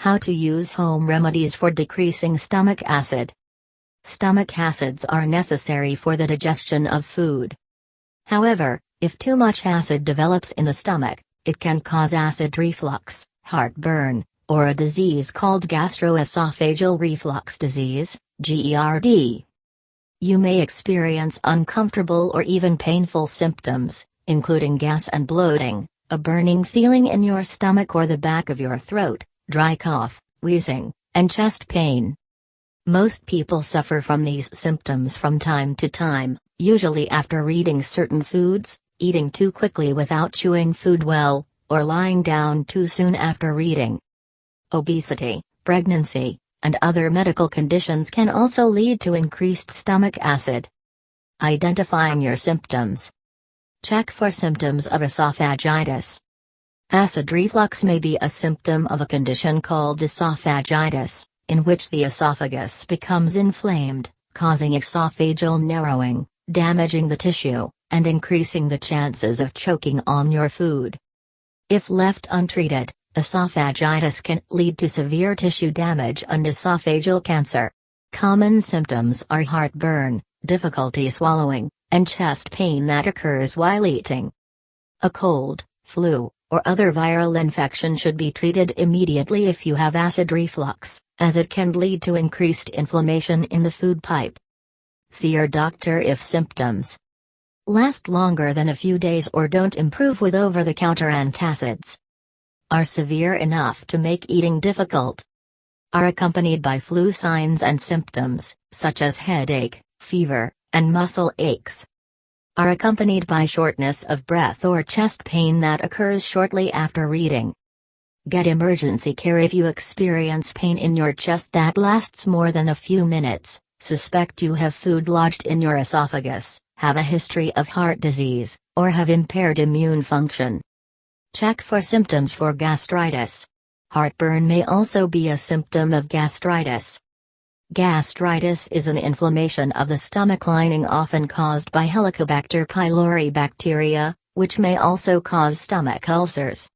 How to use home remedies for decreasing stomach acid. Stomach acids are necessary for the digestion of food. However, if too much acid develops in the stomach, it can cause acid reflux, heartburn, or a disease called gastroesophageal reflux disease, GERD. You may experience uncomfortable or even painful symptoms, including gas and bloating, a burning feeling in your stomach or the back of your throat, dry cough, wheezing, and chest pain. Most people suffer from these symptoms from time to time, usually after eating certain foods, eating too quickly without chewing food well, or lying down too soon after eating. Obesity, pregnancy, and other medical conditions can also lead to increased stomach acid. Identifying your symptoms. Check for symptoms of esophagitis. Acid reflux may be a symptom of a condition called esophagitis, in which the esophagus becomes inflamed, causing esophageal narrowing, damaging the tissue, and increasing the chances of choking on your food. If left untreated, esophagitis can lead to severe tissue damage and esophageal cancer. Common symptoms are heartburn, difficulty swallowing, and chest pain that occurs while eating. A cold, flu, or other viral infection should be treated immediately if you have acid reflux, as it can lead to increased inflammation in the food pipe. See your doctor if symptoms last longer than a few days or don't improve with over-the-counter antacids, are severe enough to make eating difficult, are accompanied by flu signs and symptoms, such as headache, fever, and muscle aches, are accompanied by shortness of breath or chest pain that occurs shortly after eating. Get emergency care if you experience pain in your chest that lasts more than a few minutes, suspect you have food lodged in your esophagus, have a history of heart disease, or have impaired immune function. Check for symptoms for gastritis. Heartburn may also be a symptom of gastritis. Gastritis is an inflammation of the stomach lining often caused by Helicobacter pylori bacteria, which may also cause stomach ulcers.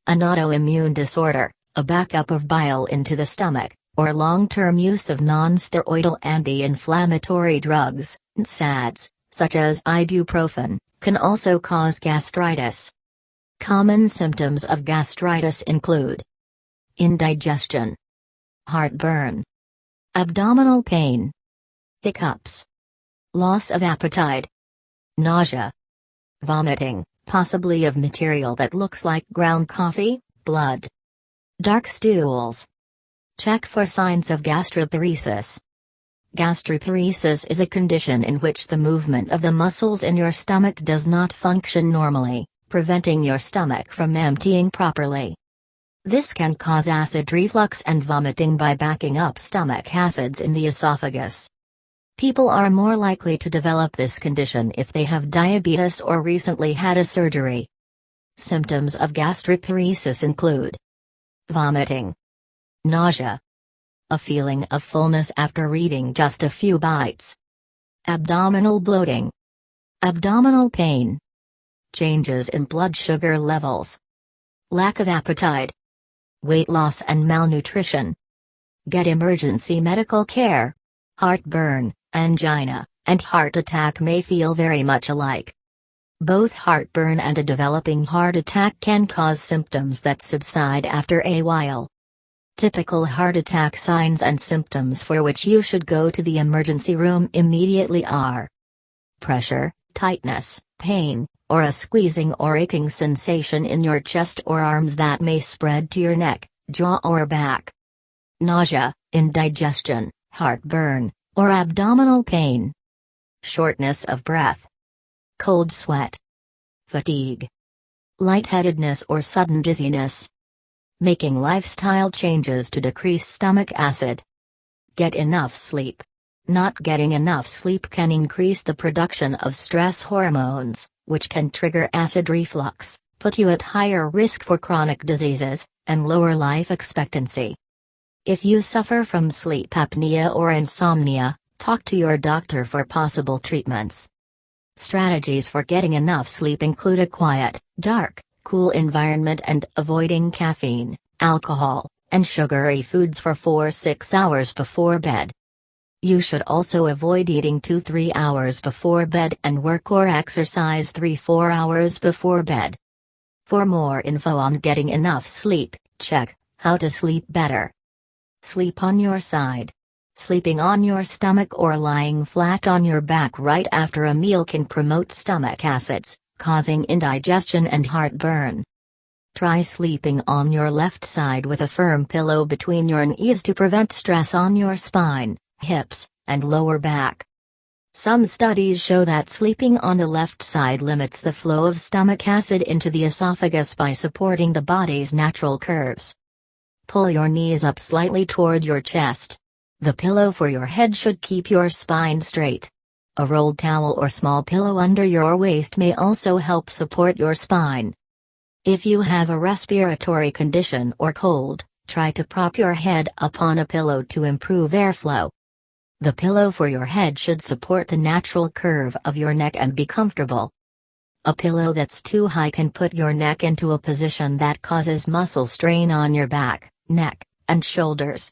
An autoimmune disorder, a backup of bile into the stomach, or long-term use of non-steroidal anti-inflammatory drugs, NSAIDs, such as ibuprofen, can also cause gastritis. Common symptoms of gastritis include indigestion, heartburn, abdominal pain, hiccups, loss of appetite, nausea, vomiting, possibly of material that looks like ground coffee, blood, dark stools. Check for signs of gastroparesis. Gastroparesis is a condition in which the movement of the muscles in your stomach does not function normally, preventing your stomach from emptying properly. This can cause acid reflux and vomiting by backing up stomach acids in the esophagus. People are more likely to develop this condition if they have diabetes or recently had a surgery. Symptoms of gastroparesis include vomiting, nausea, a feeling of fullness after eating just a few bites, abdominal bloating, abdominal pain, changes in blood sugar levels, lack of appetite, weight loss and malnutrition. Get emergency medical care. Heartburn, angina, and heart attack may feel very much alike. Both heartburn and a developing heart attack can cause symptoms that subside after a while. Typical heart attack signs and symptoms for which you should go to the emergency room immediately are pressure, tightness, pain, or a squeezing or aching sensation in your chest or arms that may spread to your neck, jaw or back. Nausea, indigestion, heartburn, or abdominal pain. Shortness of breath. Cold sweat. Fatigue. Lightheadedness or sudden dizziness. Making lifestyle changes to decrease stomach acid. Get enough sleep. Not getting enough sleep can increase the production of stress hormones, which can trigger acid reflux, put you at higher risk for chronic diseases, and lower life expectancy. If you suffer from sleep apnea or insomnia, talk to your doctor for possible treatments. Strategies for getting enough sleep include a quiet, dark, cool environment and avoiding caffeine, alcohol, and sugary foods for 4-6 hours before bed. You should also avoid eating 2-3 hours before bed and work or exercise 3-4 hours before bed. For more info on getting enough sleep, check How to Sleep Better. Sleep on your side. Sleeping on your stomach or lying flat on your back right after a meal can promote stomach acids, causing indigestion and heartburn. Try sleeping on your left side with a firm pillow between your knees to prevent stress on your spine, hips, and lower back. Some studies show that sleeping on the left side limits the flow of stomach acid into the esophagus by supporting the body's natural curves. Pull your knees up slightly toward your chest. The pillow for your head should keep your spine straight. A rolled towel or small pillow under your waist may also help support your spine. If you have a respiratory condition or cold, try to prop your head up on a pillow to improve airflow. The pillow for your head should support the natural curve of your neck and be comfortable. A pillow that's too high can put your neck into a position that causes muscle strain on your back, neck, and shoulders.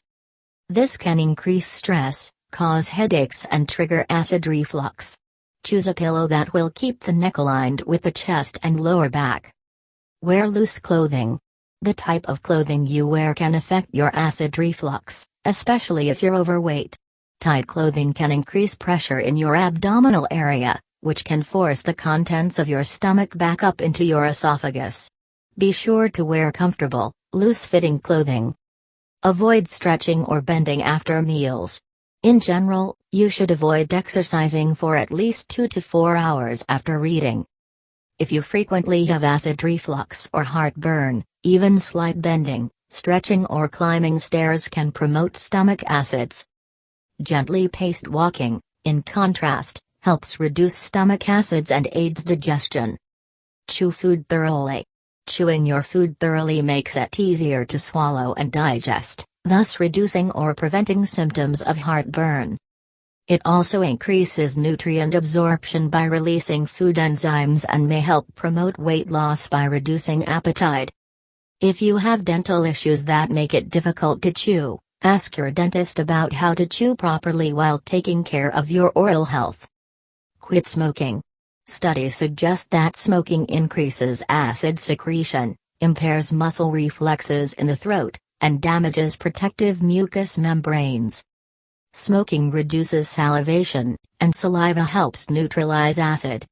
This can increase stress, cause headaches, and trigger acid reflux. Choose a pillow that will keep the neck aligned with the chest and lower back. Wear loose clothing. The type of clothing you wear can affect your acid reflux, especially if you're overweight. Tight clothing can increase pressure in your abdominal area, which can force the contents of your stomach back up into your esophagus. Be sure to wear comfortable, loose-fitting clothing. Avoid stretching or bending after meals. In general, you should avoid exercising for at least 2 to 4 hours after eating. If you frequently have acid reflux or heartburn, even slight bending, stretching or climbing stairs can promote stomach acids. Gently paced walking, in contrast, helps reduce stomach acids and aids digestion. Chew food thoroughly. Chewing your food thoroughly makes it easier to swallow and digest, thus reducing or preventing symptoms of heartburn. It also increases nutrient absorption by releasing food enzymes and may help promote weight loss by reducing appetite. If you have dental issues that make it difficult to chew, ask your dentist about how to chew properly while taking care of your oral health. Quit smoking. Studies suggest that smoking increases acid secretion, impairs muscle reflexes in the throat, and damages protective mucous membranes. Smoking reduces salivation, and saliva helps neutralize acid.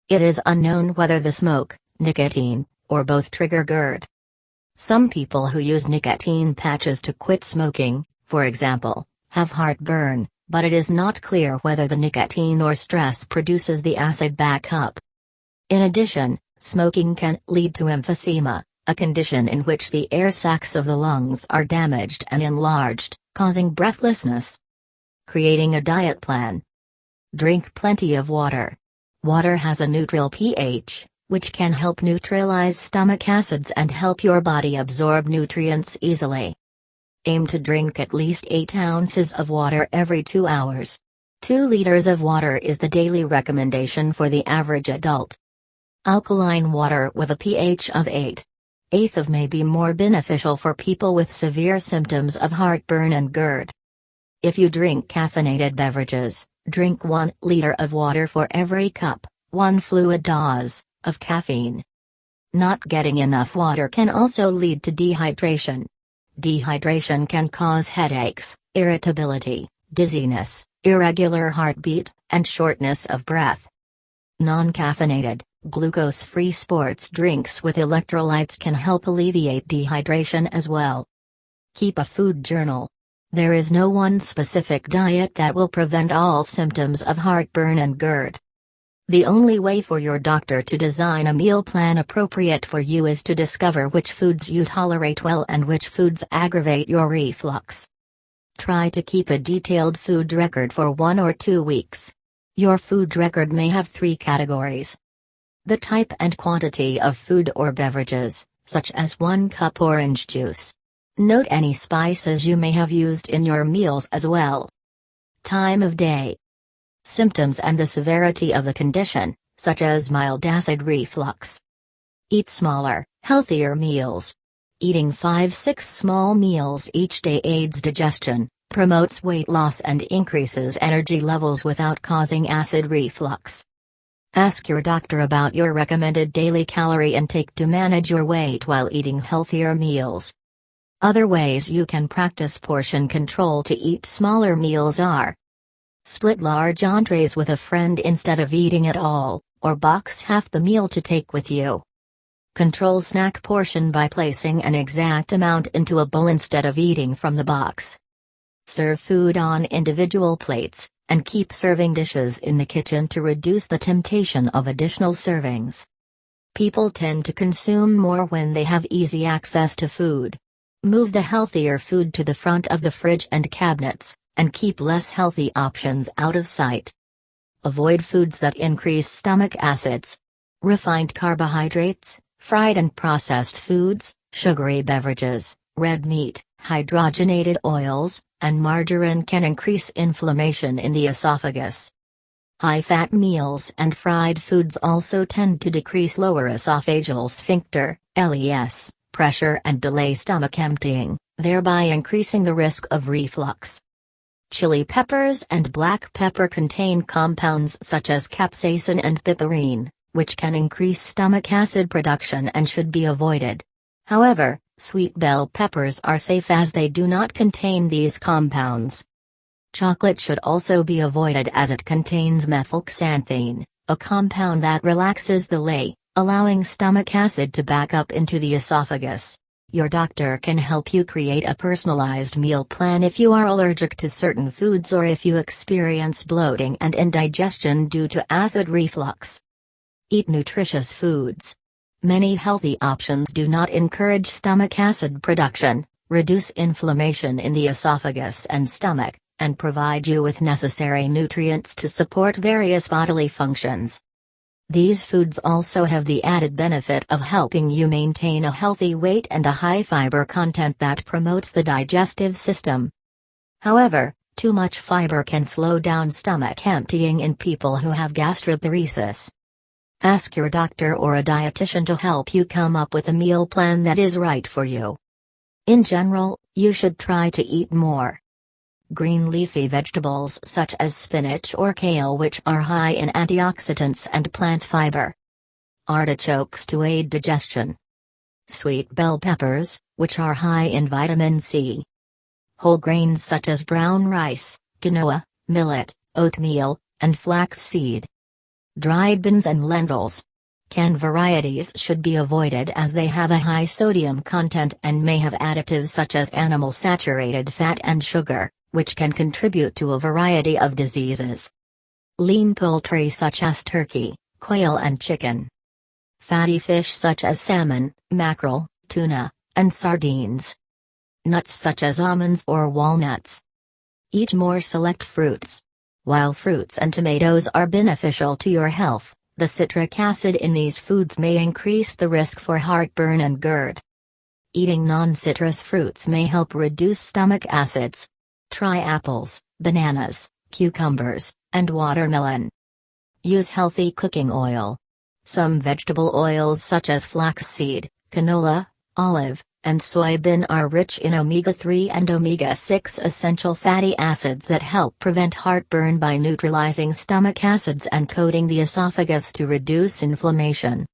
It is unknown whether the smoke, nicotine, or both trigger GERD. Some people who use nicotine patches to quit smoking, for example, have heartburn, but it is not clear whether the nicotine or stress produces the acid back up. In addition, smoking can lead to emphysema, a condition in which the air sacs of the lungs are damaged and enlarged, causing breathlessness. Creating a diet plan. Drink plenty of water. Water has a neutral pH, which can help neutralize stomach acids and help your body absorb nutrients easily. Aim to drink at least 8 ounces of water every 2 hours. 2 liters of water is the daily recommendation for the average adult. Alkaline water with a pH of 8.8 may be more beneficial for people with severe symptoms of heartburn and GERD. If you drink caffeinated beverages, drink 1 liter of water for every cup, 1 fluid dose, of caffeine. Not getting enough water can also lead to dehydration. Dehydration can cause headaches, irritability, dizziness, irregular heartbeat, and shortness of breath. Non-caffeinated, glucose-free sports drinks with electrolytes can help alleviate dehydration as well. Keep a food journal. There is no one specific diet that will prevent all symptoms of heartburn and GERD. The only way for your doctor to design a meal plan appropriate for you is to discover which foods you tolerate well and which foods aggravate your reflux. Try to keep a detailed food record for 1 or 2 weeks. Your food record may have 3 categories. The type and quantity of food or beverages, such as 1 cup orange juice. Note any spices you may have used in your meals as well. Time of day. Symptoms and the severity of the condition, such as mild acid reflux. Eat smaller, healthier meals. Eating 5-6 small meals each day aids digestion, promotes weight loss and increases energy levels without causing acid reflux. Ask your doctor about your recommended daily calorie intake to manage your weight while eating healthier meals. Other ways you can practice portion control to eat smaller meals are: split large entrees with a friend instead of eating it all, or box half the meal to take with you. Control snack portion by placing an exact amount into a bowl instead of eating from the box. Serve food on individual plates, and keep serving dishes in the kitchen to reduce the temptation of additional servings. People tend to consume more when they have easy access to food. Move the healthier food to the front of the fridge and cabinets, and keep less healthy options out of sight. Avoid foods that increase stomach acids. Refined carbohydrates, fried and processed foods, sugary beverages, red meat, hydrogenated oils, and margarine can increase inflammation in the esophagus. High-fat meals and fried foods also tend to decrease lower esophageal sphincter (LES) pressure and delay stomach emptying, thereby increasing the risk of reflux. Chili peppers and black pepper contain compounds such as capsaicin and piperine, which can increase stomach acid production and should be avoided. However, sweet bell peppers are safe as they do not contain these compounds. Chocolate should also be avoided as it contains methylxanthine, a compound that relaxes the lay, allowing stomach acid to back up into the esophagus. Your doctor can help you create a personalized meal plan if you are allergic to certain foods or if you experience bloating and indigestion due to acid reflux. Eat nutritious foods. Many healthy options do not encourage stomach acid production, reduce inflammation in the esophagus and stomach, and provide you with necessary nutrients to support various bodily functions. These foods also have the added benefit of helping you maintain a healthy weight and a high fiber content that promotes the digestive system. However, too much fiber can slow down stomach emptying in people who have gastroparesis. Ask your doctor or a dietitian to help you come up with a meal plan that is right for you. In general, you should try to eat more green leafy vegetables such as spinach or kale, which are high in antioxidants and plant fiber. Artichokes to aid digestion. Sweet bell peppers, which are high in vitamin C. Whole grains such as brown rice, quinoa, millet, oatmeal, and flaxseed. Dried beans and lentils. Canned varieties should be avoided as they have a high sodium content and may have additives such as animal saturated fat and sugar, which can contribute to a variety of diseases. Lean poultry such as turkey, quail and chicken. Fatty fish such as salmon, mackerel, tuna, and sardines. Nuts such as almonds or walnuts. Eat more select fruits. While fruits and tomatoes are beneficial to your health, the citric acid in these foods may increase the risk for heartburn and GERD. Eating non-citrus fruits may help reduce stomach acids. Try apples, bananas, cucumbers, and watermelon. Use healthy cooking oil. Some vegetable oils such as flaxseed, canola, olive, and soybean are rich in omega-3 and omega-6 essential fatty acids that help prevent heartburn by neutralizing stomach acids and coating the esophagus to reduce inflammation.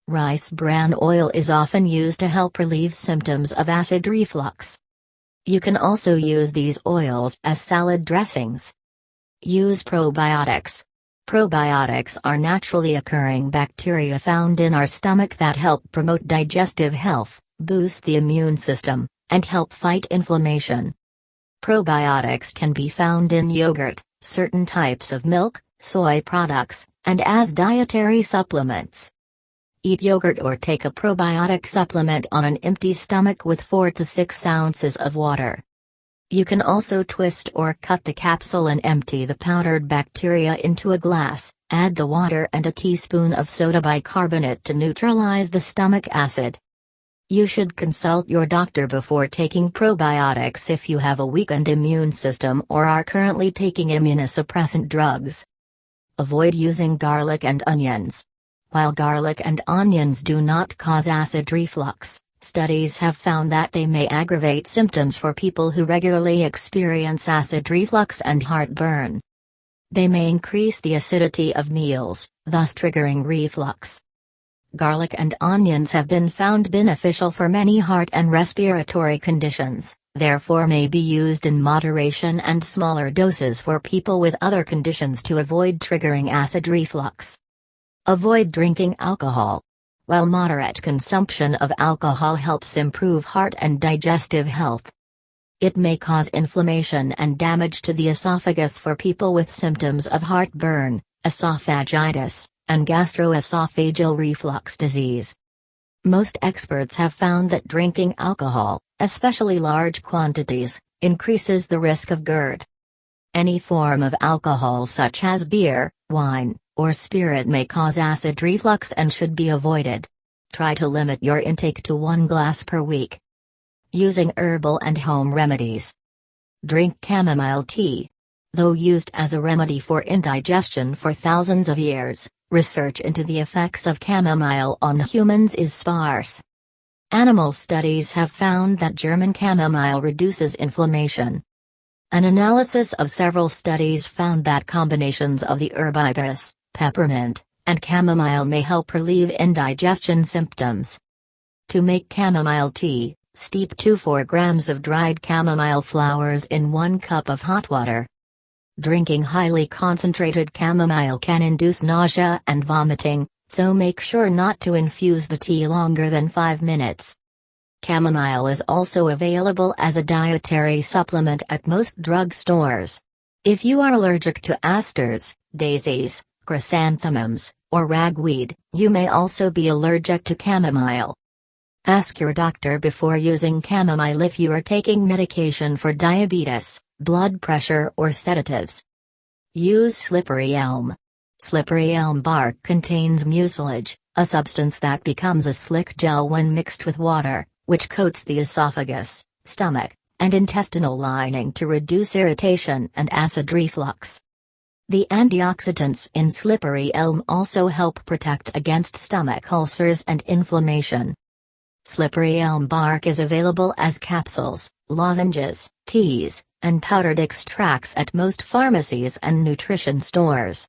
Rice bran oil is often used to help relieve symptoms of acid reflux. You can also use these oils as salad dressings. Use probiotics. Probiotics are naturally occurring bacteria found in our stomach that help promote digestive health, boost the immune system, and help fight inflammation. Probiotics can be found in yogurt, certain types of milk, soy products, and as dietary supplements. Eat yogurt or take a probiotic supplement on an empty stomach with 4 to 6 ounces of water. You can also twist or cut the capsule and empty the powdered bacteria into a glass, add the water and a teaspoon of soda bicarbonate to neutralize the stomach acid. You should consult your doctor before taking probiotics if you have a weakened immune system or are currently taking immunosuppressant drugs. Avoid using garlic and onions. While garlic and onions do not cause acid reflux, Studies have found that they may aggravate symptoms for people who regularly experience acid reflux and heartburn. They may increase the acidity of meals, thus triggering reflux. Garlic and onions have been found beneficial for many heart and respiratory conditions, therefore may be used in moderation and smaller doses for people with other conditions to avoid triggering acid reflux. Avoid drinking alcohol. While moderate consumption of alcohol helps improve heart and digestive health, it may cause inflammation and damage to the esophagus for people with symptoms of heartburn, esophagitis, and gastroesophageal reflux disease. Most experts have found that drinking alcohol, especially large quantities, increases the risk of GERD. Any form of alcohol such as beer, wine, or spirit may cause acid reflux and should be avoided. Try to limit your intake to 1 glass per week. Using herbal and home remedies. Drink chamomile tea. Though used as a remedy for indigestion for thousands of years, research into the effects of chamomile on humans is sparse. Animal studies have found that German chamomile reduces inflammation. An analysis of several studies found that combinations of the herb ibis, peppermint, and chamomile may help relieve indigestion symptoms. To make chamomile tea, steep 2-4 grams of dried chamomile flowers in 1 cup of hot water. Drinking highly concentrated chamomile can induce nausea and vomiting, so make sure not to infuse the tea longer than 5 minutes. Chamomile is also available as a dietary supplement at most drug stores. If you are allergic to asters, daisies, chrysanthemums, or ragweed, you may also be allergic to chamomile. Ask your doctor before using chamomile if you are taking medication for diabetes, blood pressure or sedatives. Use slippery elm. Slippery elm bark contains mucilage, a substance that becomes a slick gel when mixed with water, which coats the esophagus, stomach, and intestinal lining to reduce irritation and acid reflux. The antioxidants in slippery elm also help protect against stomach ulcers and inflammation. Slippery elm bark is available as capsules, lozenges, teas, and powdered extracts at most pharmacies and nutrition stores.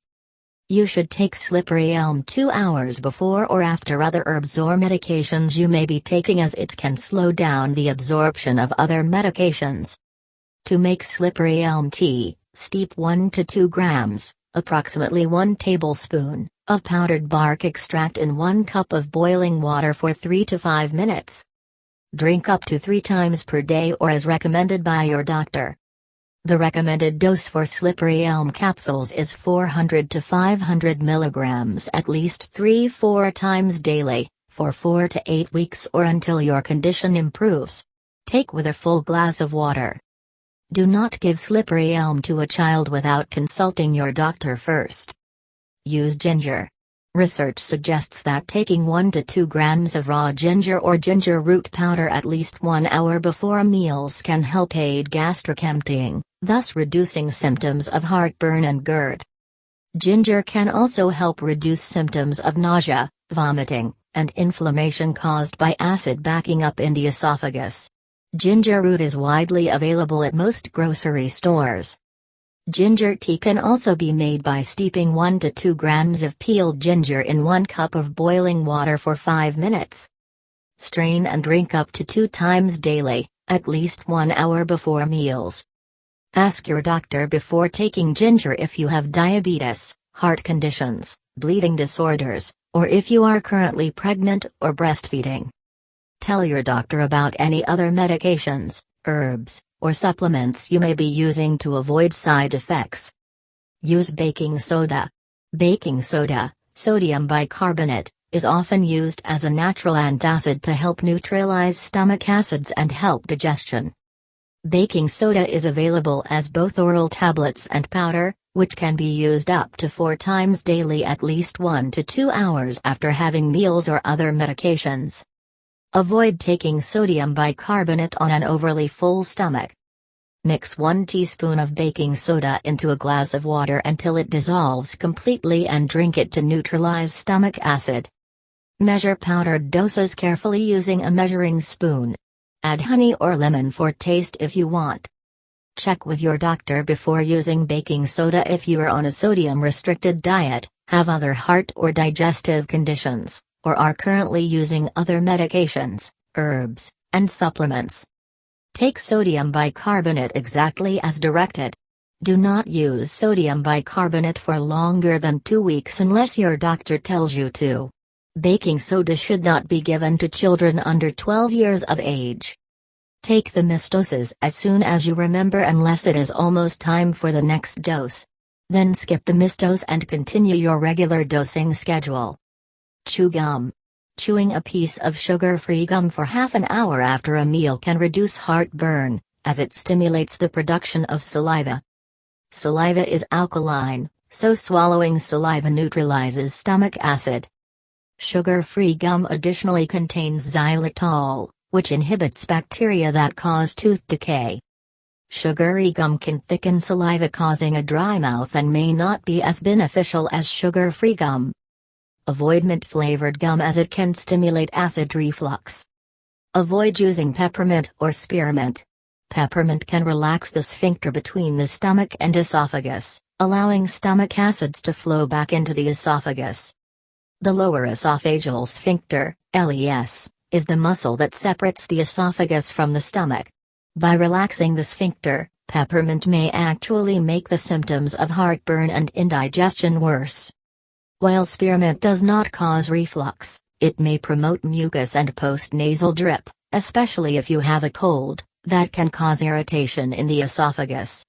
You should take slippery elm 2 hours before or after other herbs or medications you may be taking, as it can slow down the absorption of other medications. To make slippery elm tea, steep 1 to 2 grams, approximately 1 tablespoon, of powdered bark extract in 1 cup of boiling water for 3 to 5 minutes. Drink up to 3 times per day or as recommended by your doctor. The recommended dose for slippery elm capsules is 400 to 500 milligrams at least 3-4 times daily, for 4 to 8 weeks or until your condition improves. Take with a full glass of water. Do not give slippery elm to a child without consulting your doctor first. Use ginger. Research suggests that taking 1 to 2 grams of raw ginger or ginger root powder at least 1 hour before meals can help aid gastric emptying, thus reducing symptoms of heartburn and GERD. Ginger can also help reduce symptoms of nausea, vomiting, and inflammation caused by acid backing up in the esophagus. Ginger root is widely available at most grocery stores. Ginger tea can also be made by steeping 1 to 2 grams of peeled ginger in 1 cup of boiling water for 5 minutes. Strain and drink up to 2 times daily, at least 1 hour before meals. Ask your doctor before taking ginger if you have diabetes, heart conditions, bleeding disorders, or if you are currently pregnant or breastfeeding. Tell your doctor about any other medications, herbs, or supplements you may be using to avoid side effects. Use baking soda. Baking soda, sodium bicarbonate, is often used as a natural antacid to help neutralize stomach acids and help digestion. Baking soda is available as both oral tablets and powder, which can be used up to 4 times daily at least 1 to 2 hours after having meals or other medications. Avoid taking sodium bicarbonate on an overly full stomach. Mix 1 teaspoon of baking soda into a glass of water until it dissolves completely and drink it to neutralize stomach acid. Measure powdered doses carefully using a measuring spoon. Add honey or lemon for taste if you want. Check with your doctor before using baking soda if you are on a sodium-restricted diet, have other heart or digestive conditions, or are currently using other medications, herbs, and supplements. Take sodium bicarbonate exactly as directed. Do not use sodium bicarbonate for longer than 2 weeks unless your doctor tells you to. Baking soda should not be given to children under 12 years of age. Take the missed doses as soon as you remember unless it is almost time for the next dose. Then skip the missed dose and continue your regular dosing schedule. Chew gum. Chewing a piece of sugar-free gum for half an hour after a meal can reduce heartburn, as it stimulates the production of saliva. Saliva is alkaline, so swallowing saliva neutralizes stomach acid. Sugar-free gum additionally contains xylitol, which inhibits bacteria that cause tooth decay. Sugary gum can thicken saliva, causing a dry mouth and may not be as beneficial as sugar-free gum. Avoid mint-flavored gum as it can stimulate acid reflux. Avoid using peppermint or spearmint. Peppermint can relax the sphincter between the stomach and esophagus, allowing stomach acids to flow back into the esophagus. The lower esophageal sphincter, LES, is the muscle that separates the esophagus from the stomach. By relaxing the sphincter, peppermint may actually make the symptoms of heartburn and indigestion worse. While spearmint does not cause reflux, it may promote mucus and post-nasal drip, especially if you have a cold, that can cause irritation in the esophagus.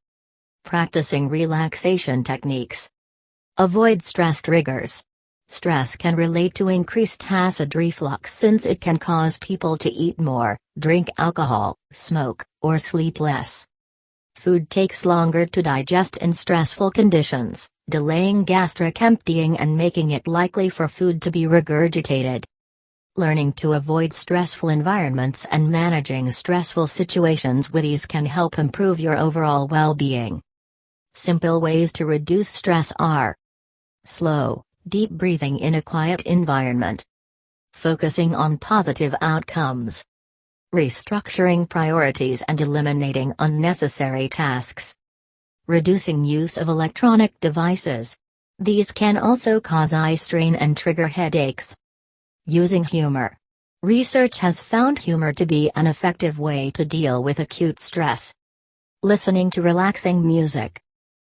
Practicing relaxation techniques. Avoid stress triggers. Stress can relate to increased acid reflux since it can cause people to eat more, drink alcohol, smoke, or sleep less. Food takes longer to digest in stressful conditions, delaying gastric emptying and making it likely for food to be regurgitated. Learning to avoid stressful environments and managing stressful situations with ease can help improve your overall well-being. Simple ways to reduce stress are: slow, deep breathing in a quiet environment. Focusing on positive outcomes. Restructuring priorities and eliminating unnecessary tasks. Reducing use of electronic devices. These can also cause eye strain and trigger headaches. Using humor. Research has found humor to be an effective way to deal with acute stress. Listening to relaxing music.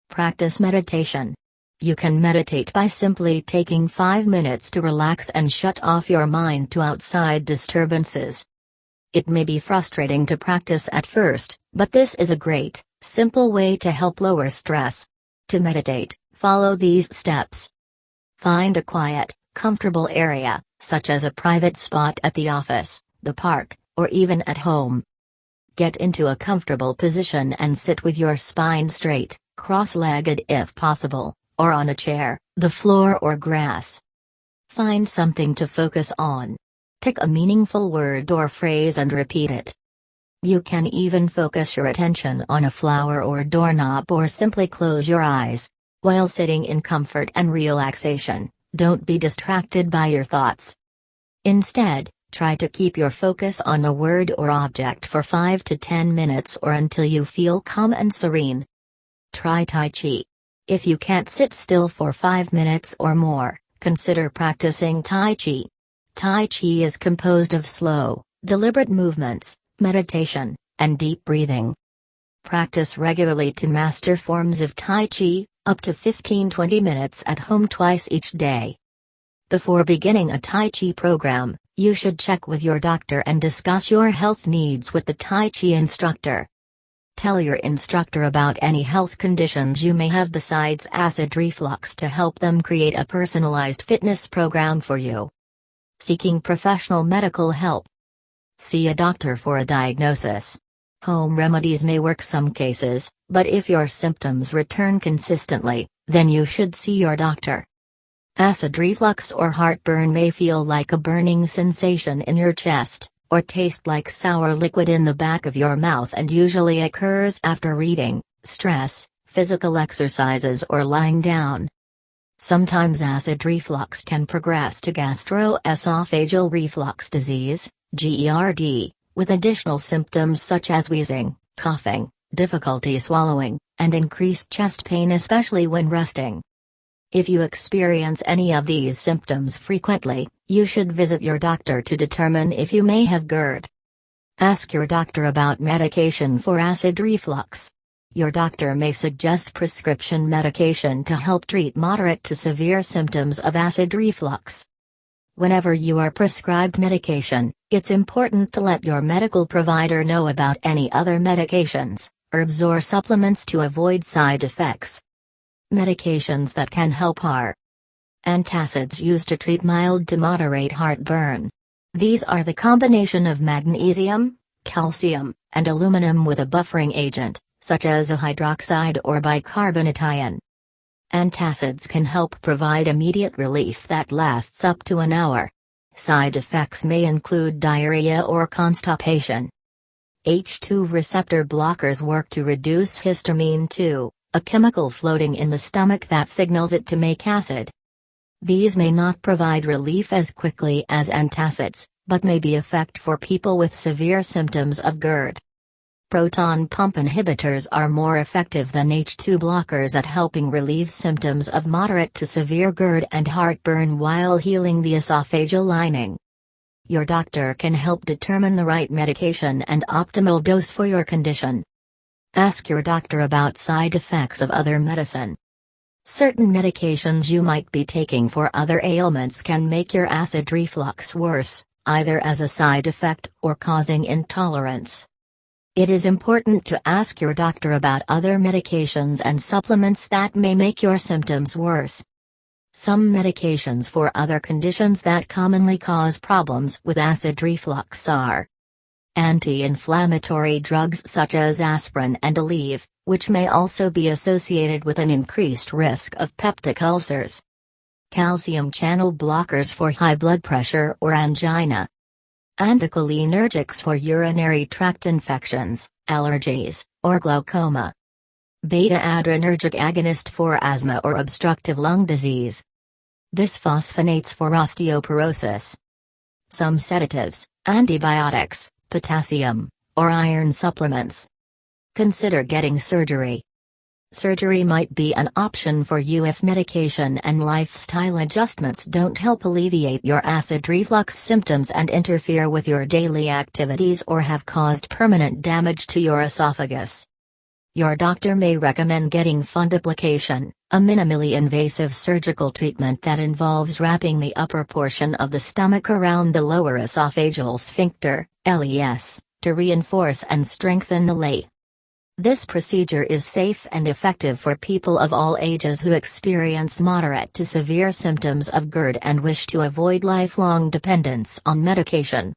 Practice meditation. You can meditate by simply taking 5 minutes to relax and shut off your mind to outside disturbances. It may be frustrating to practice at first, but this is a great, simple way to help lower stress. To meditate, follow these steps. Find a quiet, comfortable area, such as a private spot at the office, the park, or even at home. Get into a comfortable position and sit with your spine straight, cross-legged if possible, or on a chair, the floor or grass. Find something to focus on. Pick a meaningful word or phrase and repeat it. You can even focus your attention on a flower or doorknob or simply close your eyes. While sitting in comfort and relaxation, don't be distracted by your thoughts. Instead, try to keep your focus on the word or object for 5 to 10 minutes or until you feel calm and serene. Try Tai Chi. If you can't sit still for 5 minutes or more, consider practicing Tai Chi. Tai Chi is composed of slow, deliberate movements, meditation, and deep breathing. Practice regularly to master forms of Tai Chi, up to 15-20 minutes at home twice each day. Before beginning a Tai Chi program, you should check with your doctor and discuss your health needs with the Tai Chi instructor. Tell your instructor about any health conditions you may have besides acid reflux to help them create a personalized fitness program for you. Seeking professional medical help. See a doctor for a diagnosis. Home remedies may work some cases, but if your symptoms return consistently, then you should see your doctor. Acid reflux or heartburn may feel like a burning sensation in your chest, or taste like sour liquid in the back of your mouth and usually occurs after reading, stress, physical exercises or lying down. Sometimes acid reflux can progress to gastroesophageal reflux disease, GERD, with additional symptoms such as wheezing, coughing, difficulty swallowing, and increased chest pain, especially when resting. If you experience any of these symptoms frequently, you should visit your doctor to determine if you may have GERD. Ask your doctor about medication for acid reflux. Your doctor may suggest prescription medication to help treat moderate to severe symptoms of acid reflux. Whenever you are prescribed medication, it's important to let your medical provider know about any other medications, herbs or supplements to avoid side effects. Medications that can help are antacids used to treat mild to moderate heartburn. These are the combination of magnesium, calcium, and aluminum with a buffering agent, such as a hydroxide or bicarbonate. Antacids can help provide immediate relief that lasts up to an hour. Side effects may include diarrhea or constipation. H2 receptor blockers work to reduce histamine 2, a chemical floating in the stomach that signals it to make acid. These may not provide relief as quickly as antacids, but may be effective for people with severe symptoms of GERD. Proton pump inhibitors are more effective than H2 blockers at helping relieve symptoms of moderate to severe GERD and heartburn while healing the esophageal lining. Your doctor can help determine the right medication and optimal dose for your condition. Ask your doctor about side effects of other medicine. Certain medications you might be taking for other ailments can make your acid reflux worse, either as a side effect or causing intolerance. It is important to ask your doctor about other medications and supplements that may make your symptoms worse. Some medications for other conditions that commonly cause problems with acid reflux are anti-inflammatory drugs such as aspirin and Aleve, which may also be associated with an increased risk of peptic ulcers. Calcium channel blockers for high blood pressure or angina. Anticholinergics for urinary tract infections, allergies, or glaucoma. Beta-adrenergic agonist for asthma or obstructive lung disease. Bisphosphonates for osteoporosis. Some sedatives, antibiotics, potassium, or iron supplements. Consider getting surgery. Surgery might be an option for you if medication and lifestyle adjustments don't help alleviate your acid reflux symptoms and interfere with your daily activities or have caused permanent damage to your esophagus. Your doctor may recommend getting fundoplication, a minimally invasive surgical treatment that involves wrapping the upper portion of the stomach around the lower esophageal sphincter, LES, to reinforce and strengthen the LES. This procedure is safe and effective for people of all ages who experience moderate to severe symptoms of GERD and wish to avoid lifelong dependence on medication.